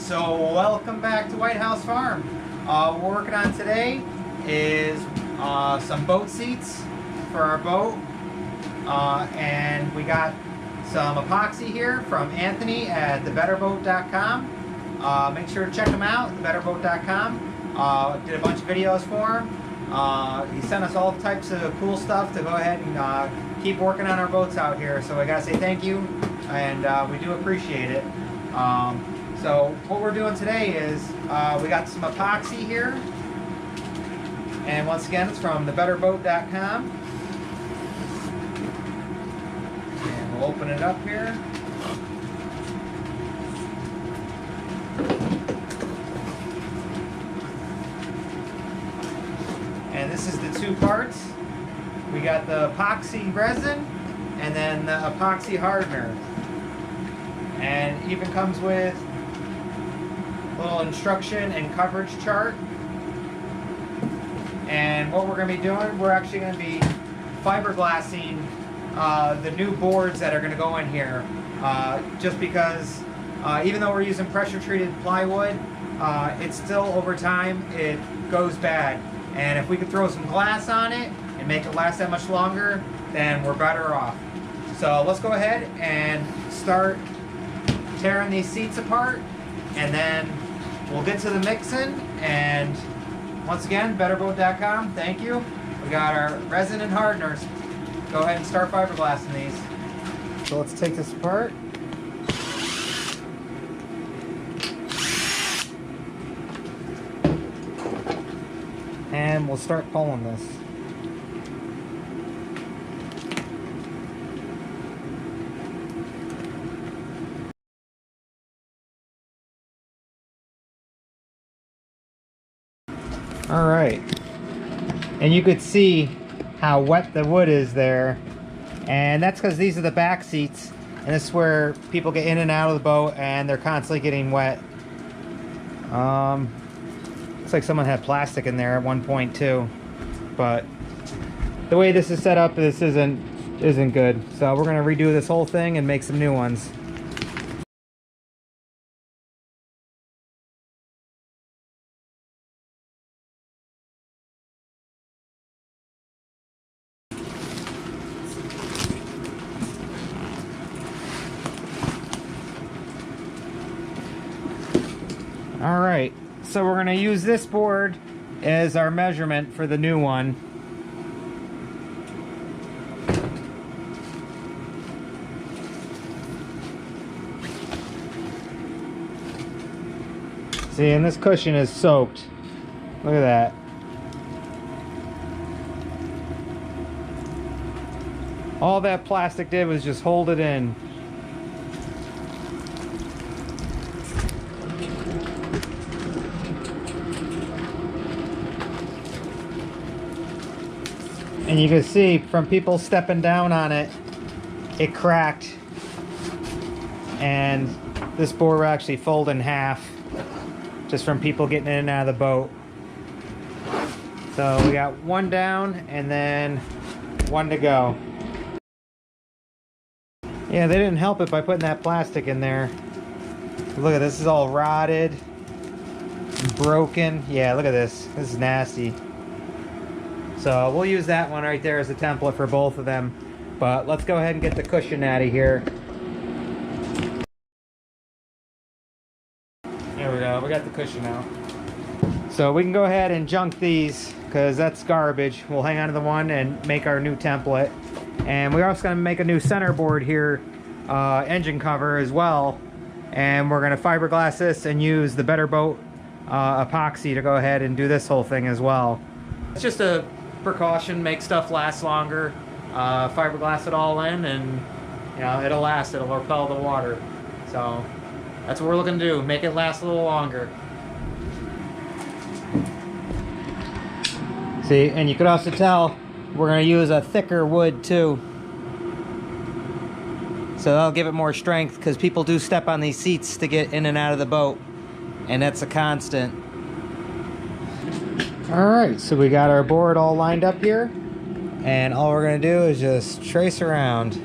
So welcome back to White House Farm. What we're working on today is some boat seats for our boat, and we got some epoxy here from Anthony at thebetterboat.com. Make sure to check him out, thebetterboat.com. Did a bunch of videos for him. He sent us all types of cool stuff to go ahead and keep working on our boats out here. So I gotta say thank you, and we do appreciate it. So what we're doing today is we got some epoxy here, and once again it's from thebetterboat.com. And we'll open it up here. And this is the two parts. We got the epoxy resin and then the epoxy hardener. And it even comes with a little instruction and coverage chart. And what we're going to be doing, we're actually going to be fiberglassing the new boards that are going to go in here. Just because even though we're using pressure treated plywood, it's still over time it goes bad. And if we could throw some glass on it and make it last that much longer, then we're better off. So let's go ahead and start tearing these seats apart, and then we'll get to the mixing. And once again, betterboat.com, thank you. We got our resin and hardeners. Go ahead and start fiberglassing these. So let's take this apart. And we'll start pulling this. All right, and you could see how wet the wood is there, and that's because these are the back seats, and this is where people get in and out of the boat and they're constantly getting wet. Looks like someone had plastic in there at one point too, but the way this is set up, this isn't good. So we're gonna redo this whole thing and make some new ones. All right, so we're gonna use this board as our measurement for the new one. See, and this cushion is soaked. Look at that. All that plastic did was just hold it in. And you can see from people stepping down on it, it cracked. And this board will actually fold in half just from people getting in and out of the boat. So we got one down and then one to go. Yeah, they didn't help it by putting that plastic in there. Look at this, this is all rotted, broken. Yeah, look at this. This is nasty. So we'll use that one right there as a template for both of them. But let's go ahead and get the cushion out of here. There we go, we got the cushion out. So we can go ahead and junk these because that's garbage. We'll hang on to the one and make our new template. And we're also gonna make a new center board here, engine cover as well. And we're gonna fiberglass this and use the Betterboat epoxy to go ahead and do this whole thing as well. It's just a precaution, make stuff last longer. Fiberglass it all in, and you know it'll last. It'll repel the water. So that's what we're looking to do. Make it last a little longer. See, and you could also tell we're going to use a thicker wood too. So that'll give it more strength because people do step on these seats to get in and out of the boat, and that's a constant. Alright, so we got our board all lined up here, and all we're going to do is just trace around.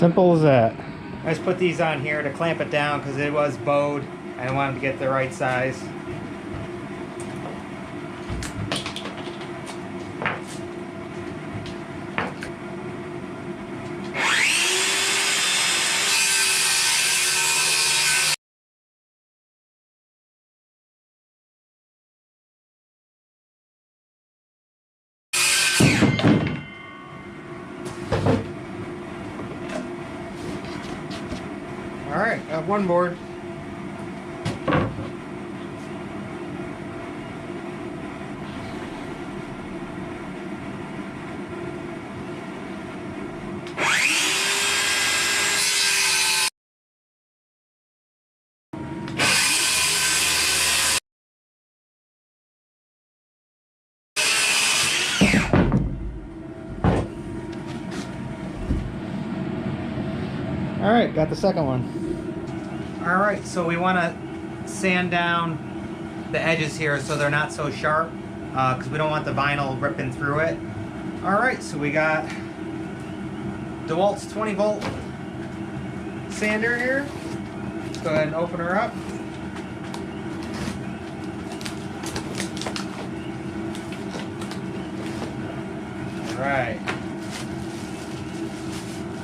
Simple as that. I just put these on here to clamp it down because it was bowed. I wanted to get the right size. Alright, got one board. Alright, got the second one. Alright, so we want to sand down the edges here so they're not so sharp, because we don't want the vinyl ripping through it. Alright, so we got DeWalt's 20-volt sander here. Let's go ahead and open her up. Alright.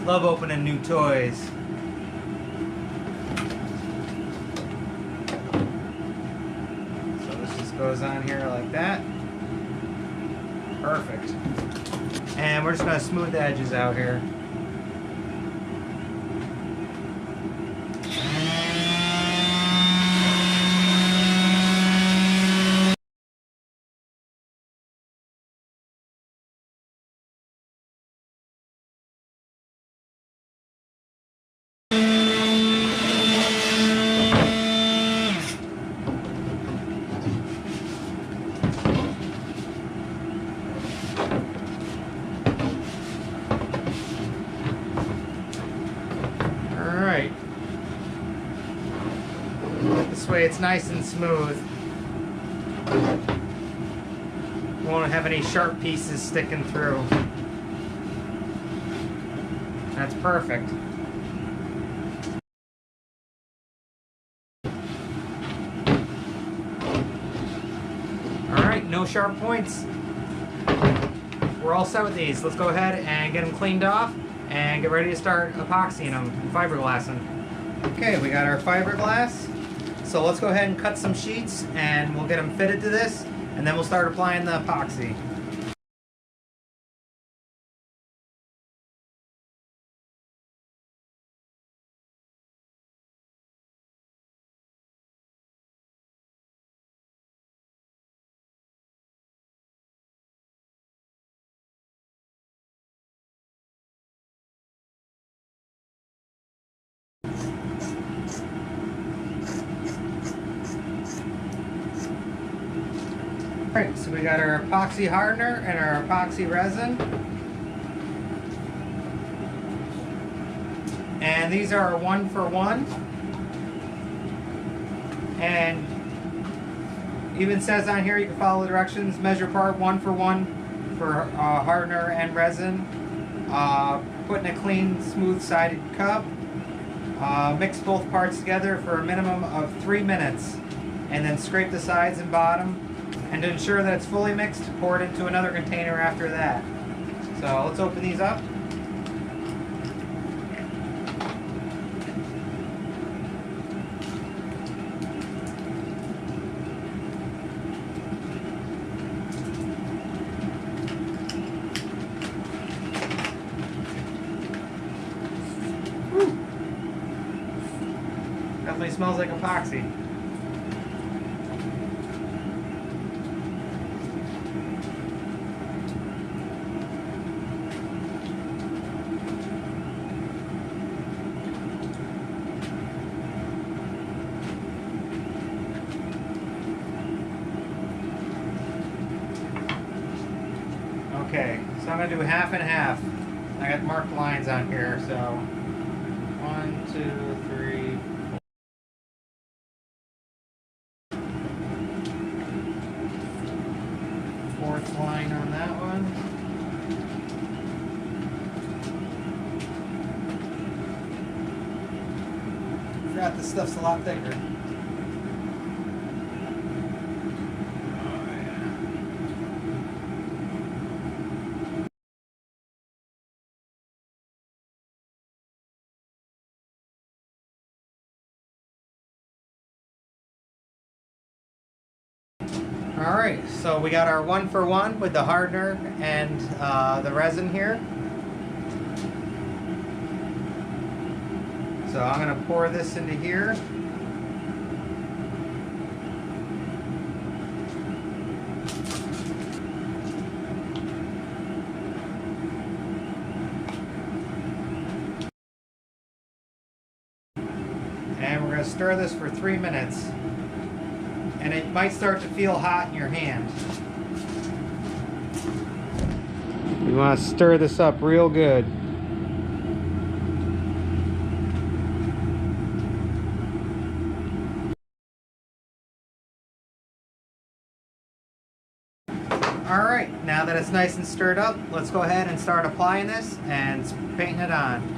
Love opening new toys. So this just goes on here like that. Perfect. And we're just going to smooth the edges out here. Alright. This way it's nice and smooth. Won't have any sharp pieces sticking through. That's perfect. Alright, no sharp points. We're all set with these. Let's go ahead and get them cleaned off and get ready to start epoxying them and fiberglassing. Okay, we got our fiberglass. So let's go ahead and cut some sheets and we'll get them fitted to this and then we'll start applying the epoxy. Alright, so we got our epoxy hardener and our epoxy resin. And these are 1-for-1. And even says on here you can follow the directions, measure part 1-for-1 for hardener and resin. Put in a clean, smooth-sided cup. Mix both parts together for a minimum of 3 minutes. And then scrape the sides and bottom. And to ensure that it's fully mixed, pour it into another container after that. So let's open these up. Whew. Definitely smells like epoxy. Okay, so I'm going to do half and half. I got marked lines on here, so 1, 2, 3, 4. 4th line on that one. forgot this stuff's a lot thicker. Alright, so we got our 1-for-1 with the hardener and the resin here. So I'm going to pour this into here. And we're going to stir this for 3 minutes. And it might start to feel hot in your hand. You want to stir this up real good. Alright, now that it's nice and stirred up, let's go ahead and start applying this and painting it on.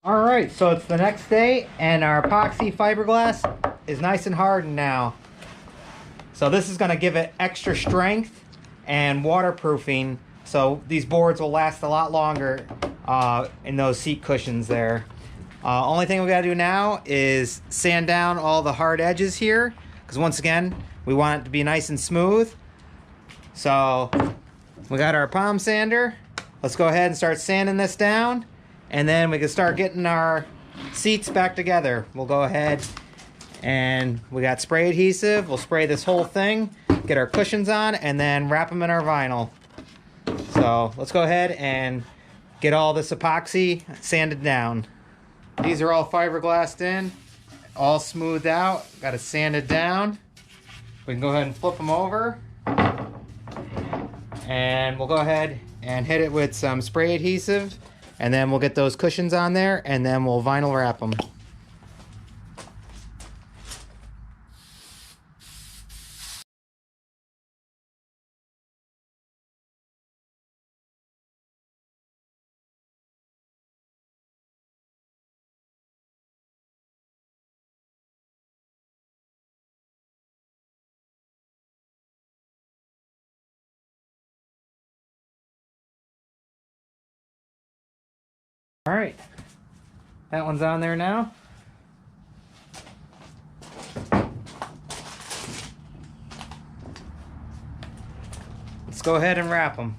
Alright, so it's the next day and our epoxy fiberglass is nice and hardened now. So this is going to give it extra strength and waterproofing, so these boards will last a lot longer in those seat cushions there. Only thing we got to do now is sand down all the hard edges here, because once again we want it to be nice and smooth. So we got our palm sander. Let's go ahead and start sanding this down, and then we can start getting our seats back together. We'll go ahead and we got spray adhesive. We'll spray this whole thing, get our cushions on, and then wrap them in our vinyl. So let's go ahead and get all this epoxy sanded down. These are all fiberglassed in, all smoothed out. Got it sanded down. We can go ahead and flip them over, and we'll go ahead and hit it with some spray adhesive, and then we'll get those cushions on there, and then we'll vinyl wrap them. right, that one's on there now. Let's go ahead and wrap them.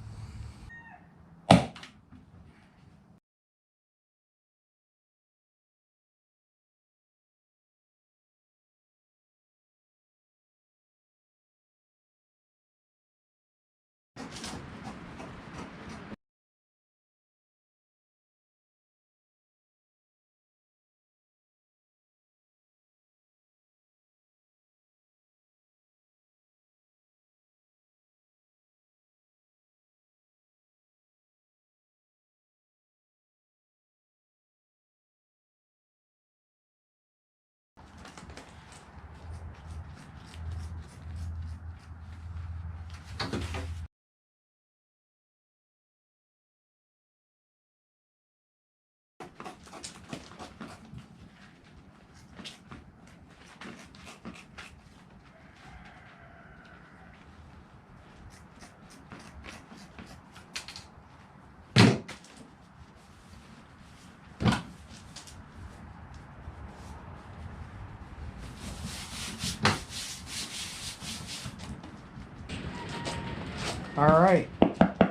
All right,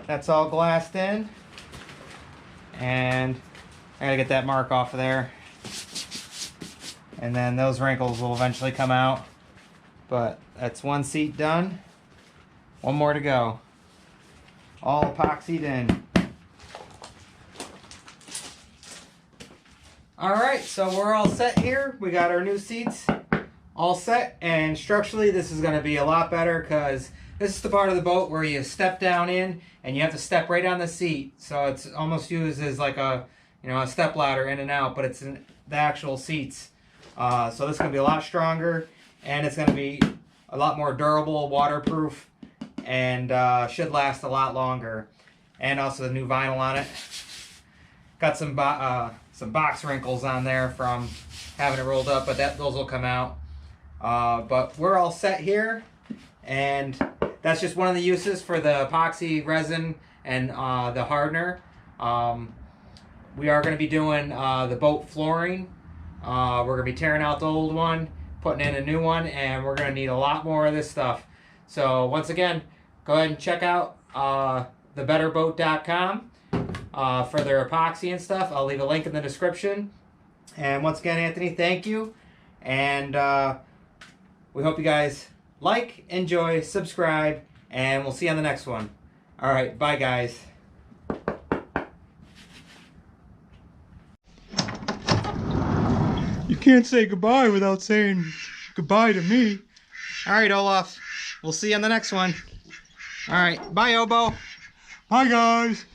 that's all glassed in, and I gotta get that mark off of there, and then those wrinkles will eventually come out. But that's one seat done, one more to go, all epoxied in. All right, so we're all set here. We got our new seats all set, and structurally this is going to be a lot better because this is the part of the boat where you step down in and you have to step right on the seat. So it's almost used as like a, a step ladder in and out, but it's in the actual seats. So this is going to be a lot stronger, and it's going to be a lot more durable, waterproof, and should last a lot longer. And also the new vinyl on it. Got some box wrinkles on there from having it rolled up, but those will come out. But we're all set here, and that's just one of the uses for the epoxy resin and the hardener. We are going to be doing the boat flooring. We're going to be tearing out the old one, putting in a new one, and we're going to need a lot more of this stuff. So once again, go ahead and check out thebetterboat.com for their epoxy and stuff. I'll leave a link in the description. And once again, Anthony, thank you. And we hope you guys like, enjoy, subscribe, and we'll see you on the next one. All right, bye, guys. You can't say goodbye without saying goodbye to me. All right, Olaf. We'll see you on the next one. All right, bye, Obo. Bye, guys.